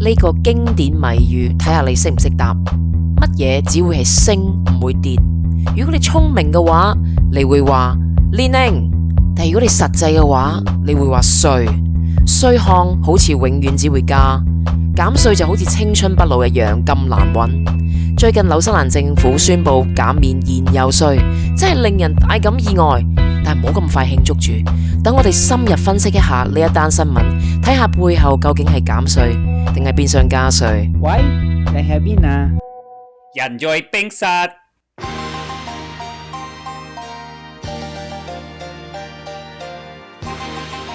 呢個經典謎語，睇下你識唔識答。乜嘢只會係升唔會跌？如果你聰明嘅話，你會話年齡；但如果你實際嘅話，你會話歲。衰項好似永遠只會加，減稅就好似青春不老一樣咁難揾。最近紐西蘭政府宣布減免燃油稅，真係令人大感意外。但唔好咁快慶祝住，等我哋深入分析一下呢一單新聞，睇下背後究竟係減稅定係變相加稅。喂，你喺邊啊？人在冰室。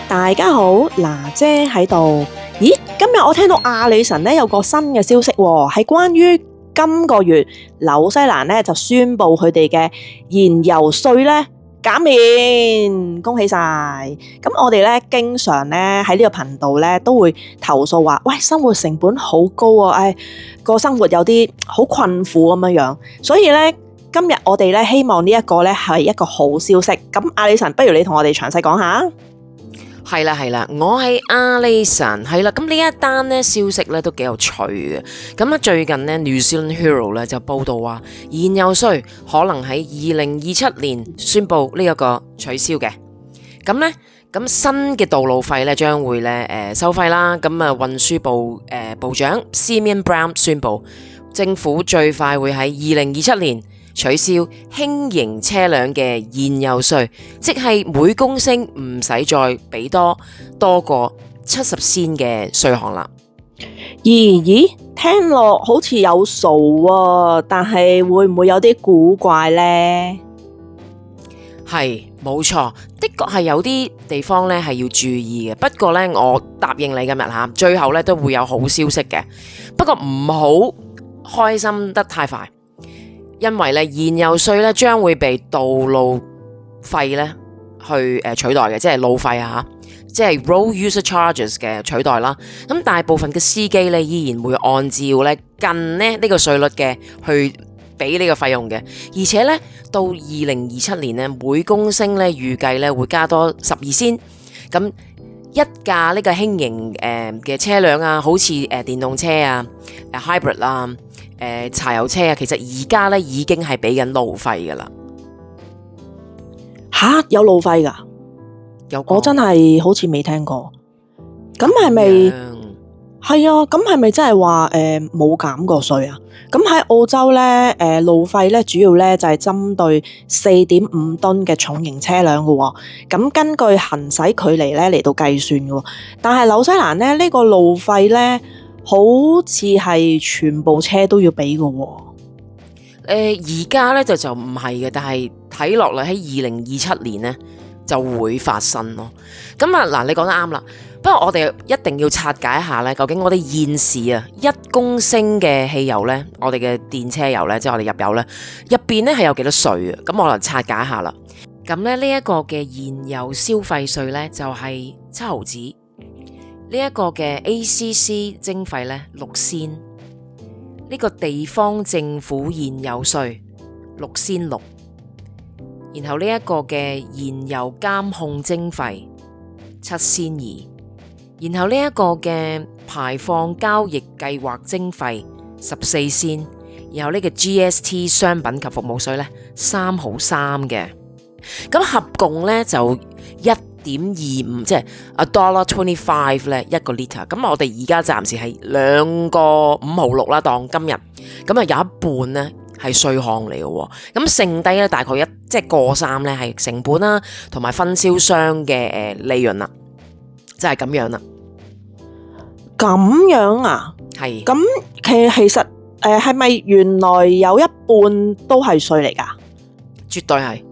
大家好，娜姐喺度。咦，今日我聽到阿里神咧有個新嘅消息喎，係關於今個月紐西蘭咧就宣布佢哋嘅燃油稅咧減免，恭喜晒！咁我哋咧經常咧喺呢個頻道咧都會投訴話，喂，生活成本好高啊，個生活有啲好困苦咁樣樣，所以咧今日我哋咧希望呢一個咧係一個好消息。咁阿里神，不如你同我哋詳細講下。係啦，我係阿里神，係啦。咁呢一單咧消息咧都幾有趣嘅。咁啊，最近咧 New Zealand Herald 咧就報道話，燃油稅可能喺2027年宣布呢一個取消嘅。咁咧，咁新嘅道路費咧將會咧收費啦。咁啊，運輸部部長 Simeon Brown 宣布，政府最快會喺2027年取消輕型車輛嘅燃油稅，即係每公升唔使再俾多過70仙嘅稅項啦。咦，聽落好似有數啊，但係會唔會有啲古怪呢？係，冇錯，的確係有啲地方咧係要注意嘅。不過咧，我答應你今日吓，最後咧都會有好消息嘅。不過唔好開心得太快。因為咧燃油稅咧將會被道路費咧去取代嘅，即係路費啊，即係 road user charges 嘅取代啦。咁大部分嘅司機咧依然會按照咧近呢個稅率嘅去俾呢個費用嘅，而且咧到2027年咧每公升咧預計咧會加多12仙。咁一架呢個輕型嘅車輛啊，好似電動車啊、hybrid 啊。柴油車啊，其實而家咧已經係俾緊路費噶啦。吓，有路費噶？我真係好似未聽過。咁係咪係啊？咁係咪真係話冇減過稅啊？咁喺澳洲咧，路費咧主要咧就係針對4.5噸嘅重型車輛噶。咁根據行駛距離咧嚟到計算噶。但係紐西蘭咧呢個路費咧，好似係全部車都要俾嘅喎。而家咧就唔係嘅，但係睇落嚟喺2027年咧就會發生咯。咁啊嗱，你講得啱啦。不過我哋一定要拆解一下咧，究竟我哋現時啊1公升嘅汽油咧，我哋嘅電車油咧，即係我哋入油咧，入邊咧係有幾多稅啊？咁我嚟拆解一下啦。咁咧呢一個嘅燃油消費稅咧就係7毫子。呢一個嘅 ACC 徵費咧6仙，呢個地方政府燃油稅6仙6，然後呢一個嘅燃油監控徵費7仙2，然後呢一個嘅排放交易計劃徵費14仙，然後呢個 GST 商品及服務稅咧3毫3嘅，咁合共咧就1.25，即係$1.25咧1個 litre。咁我哋而家暫時係2個5毫6啦，當今日咁啊有一半咧係稅項嚟嘅，咁剩低咧大概即係過3咧係成本啦，同埋分銷商嘅利潤啦，即係咁樣啦。咁樣啊？係。咁其實係咪原來有一半都係稅嚟㗎？絕對係。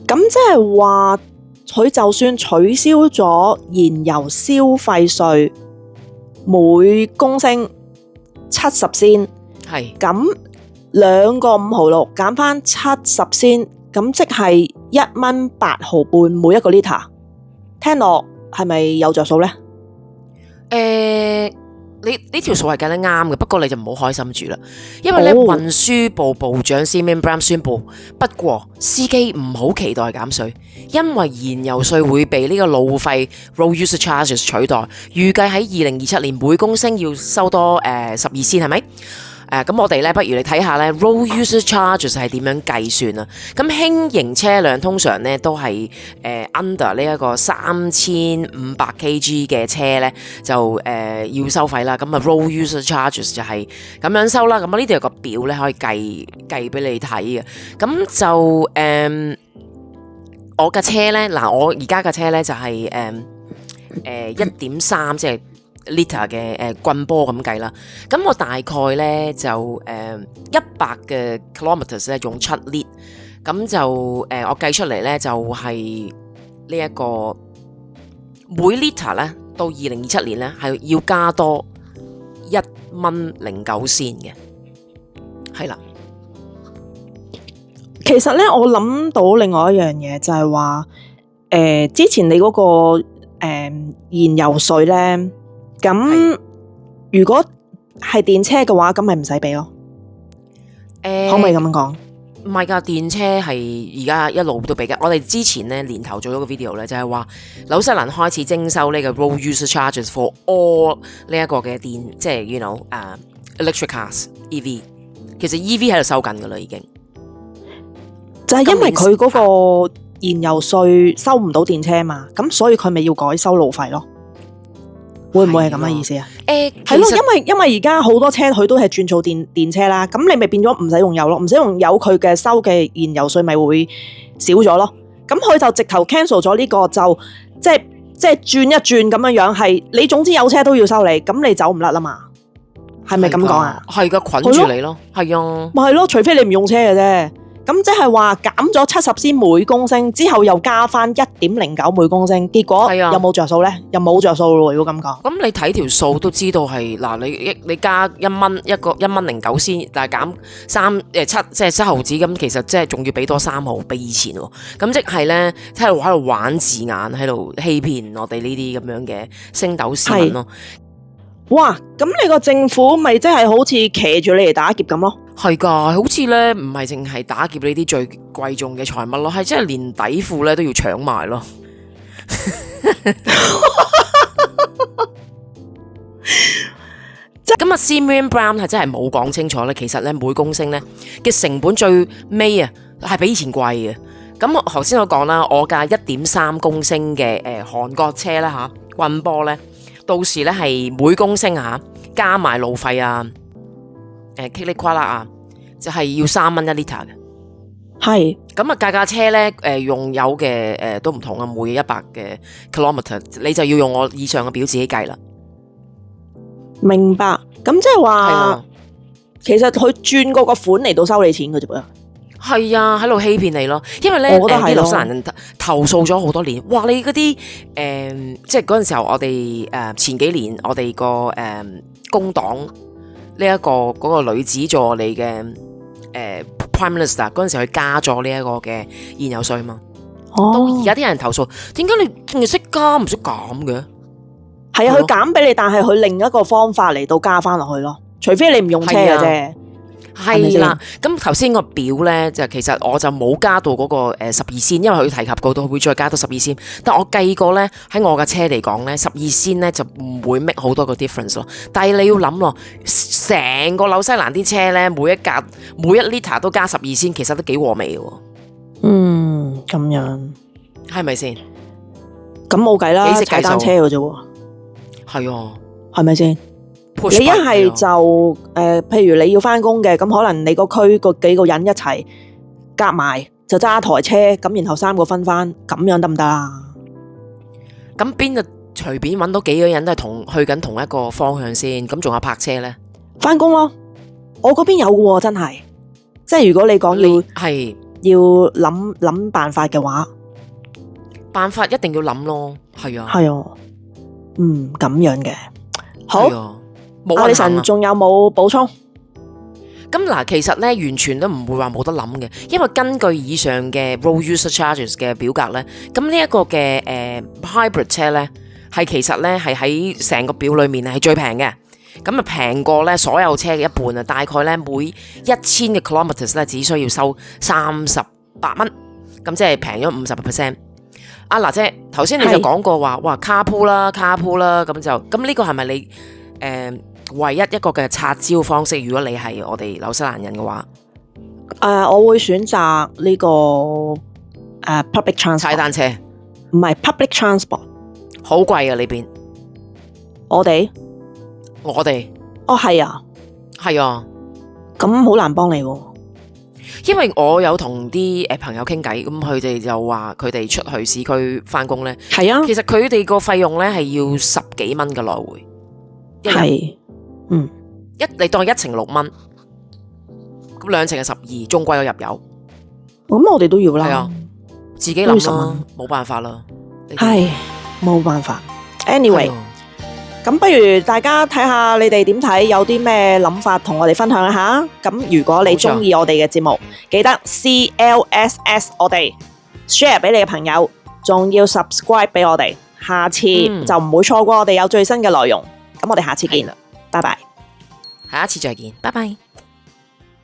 咁即係話，佢就算取消咗燃油消費稅，每公升70仙，係咁2個5毫6減翻70仙，咁即係1蚊8毫半每一個 litre。聽落係咪有着數呢？你呢條數係計得啱嘅，不過你就唔好開心住啦，因為咧運輸部部長 Simon Brown 宣布，不過司機唔好期待減稅，因為燃油稅會被呢個路費 Road User Charges 取代，預計喺2027年每公升要收多12 cent 係咪？咁我哋咧，不如你睇下咧 Road User Charges 係點樣計算啊？咁輕型車輛通常咧都係under 呢一個3500 kg 嘅車咧就要收費啦。咁啊 Road User Charges 就係咁樣收啦。咁啊呢度有個表咧可以計俾你睇嘅。咁就我架車咧，嗱我而家架車咧就係1.3即係liter 嘅棍波咁計啦，咁我大概咧就100嘅 kilometers 咧用7 lit， 咁就我計出嚟咧就係呢一個每 liter 咧到2027年咧係要加多1.09 仙嘅，係啦。其實咧，我諗到另外一樣嘢就係話，之前你嗰個燃油稅咧。咁如果係電車嘅話，咁咪唔使俾咯。可唔可以咁樣講？唔係㗎，電車係而家一路都俾㗎。我哋之前咧年頭做咗個 video 咧，就係話紐西蘭開始徵收呢個 road user charges for all 呢一個嘅電，即係 you know electric cars EV。其實 EV 喺度收緊㗎啦，已經。就係因為佢嗰個燃油稅收唔到電車嘛，咁所以佢咪要改收路費咯。會唔會係咁嘅意思啊？係咯，因為而家好多車佢都係轉做電車啦，咁你咪變咗唔使用油咯，唔使用油佢嘅收嘅燃油稅咪會少咗咯。咁佢就直頭 cancel 咗呢個，就即係轉一轉咁樣樣，係你總之有車都要收你，咁你走唔甩啦嘛？係咪咁講啊？係噶，捆住你咯，係啊，咪係咯，除非你唔用車嘅啫。咁即係話減咗70仙每公升之後，又加翻1.09每公升，結果有冇着數咧？又冇着數咯，如果咁講。咁你睇條數都知道係嗱，你加1蚊1.09仙，但係減7即係7毫子，咁其實即係仲要俾多3毫俾以前喎。咁即係咧喺度玩字眼，喺度欺騙我哋呢啲咁樣嘅星斗市民咯。哇！咁你個政府咪即係好似騎住你嚟打劫咁咯？係噶，好似咧唔係淨係打劫呢啲最貴重嘅財物咯，係真係連底褲咧都要搶埋咯。咁啊 Simon Brown 係真係冇講清楚咧，其實咧每公升咧嘅成本最尾啊係比以前貴嘅。咁頭先我講啦，我架1.3公升嘅韓國車啦吓，棍波咧。到時咧係每公升加埋路費啊，噼里呱啦啊，就係要3蚊1 liter 嘅。係咁啊，架車咧用油嘅都唔同啊，每100嘅 kilometer 你就要用我以上嘅表自己計啦。明白，咁即係話，其實佢轉過個款嚟到收你錢嘅啫噃。係啊，喺度欺騙你咯，因為咧啲紐西蘭人投訴咗好多年，哇！你嗰啲即係嗰陣時候我哋前幾年我哋個工黨呢一個嗰個女子做我哋嘅Prime Minister 嗰陣時，佢加咗呢一個嘅燃油稅嘛。到而家啲人投訴，點解你淨係識加唔識減嘅？係啊，佢減俾你，但係佢另一個方法嚟到加翻落去咯，除非你唔用車嘅啫。係啦，咁頭先個表咧就其實我就冇加到嗰個12仙，因為佢提及過到會再加到12仙，但我計過咧喺我架車嚟講咧12仙咧就唔會 make 好多個 difference 咯。但係你要諗咯，成個紐西蘭啲車咧每一 liter 都加12仙，其實都幾和味嘅。咁樣係咪先？咁冇計啦，踩單車嘅啫喎。係啊，係咪先？你一係就譬如你要翻工嘅，咁可能你個區個幾個人一齊夾埋就揸台車，咁然後3個分翻，咁樣得唔得啊？咁邊度隨便揾到幾個人都係去緊同一個方向先，咁仲有泊車呢？翻工咯，我嗰邊有嘅喎，真係，即係如果你講要諗辦法嘅話，辦法一定要諗咯，係啊，係啊，咁樣嘅，好。阿里神仲有冇補充？咁嗱，其實咧完全都唔會話冇得諗嘅，因為根據以上嘅 Road User Charges 嘅表格咧，咁呢一個嘅hybrid 車咧，係其實咧係喺成個表裏面係最平嘅。咁啊平過咧所有車嘅一半啊，大概咧每1000嘅 kilometers 咧只需要收38蚊，咁即係平咗50%。阿娜姐頭先你就講過話，哇carpool啦，咁呢個係咪你唯一一個嘅拆招方式？如果你係我哋紐西蘭人嘅話，我會選擇呢個public transport，踩單車唔係 public transport，好貴啊呢邊。我哋哦係啊，係啊，咁好難幫你喎。因為我有同啲朋友傾偈，咁佢哋就話佢哋出去市區翻工咧，係啊，其實佢哋個費用咧係要10幾蚊嘅來回，係，你當一程6蚊，咁2程係12，仲貴過入油。咁我哋都要啦，係啊，自己都要諗啦10蚊，冇辦法啦。係冇辦法。Anyway，係啊咁不如大家睇下你哋點睇，有啲咩諗法同我哋分享一下。咁如果你中意我哋嘅節目，記得 CLSS 我哋 share 俾你嘅朋友，仲要 subscribe 俾我哋，下次就唔會錯過我哋有最新嘅內容。咁我哋下次見啦，拜拜。下一次再見，拜拜。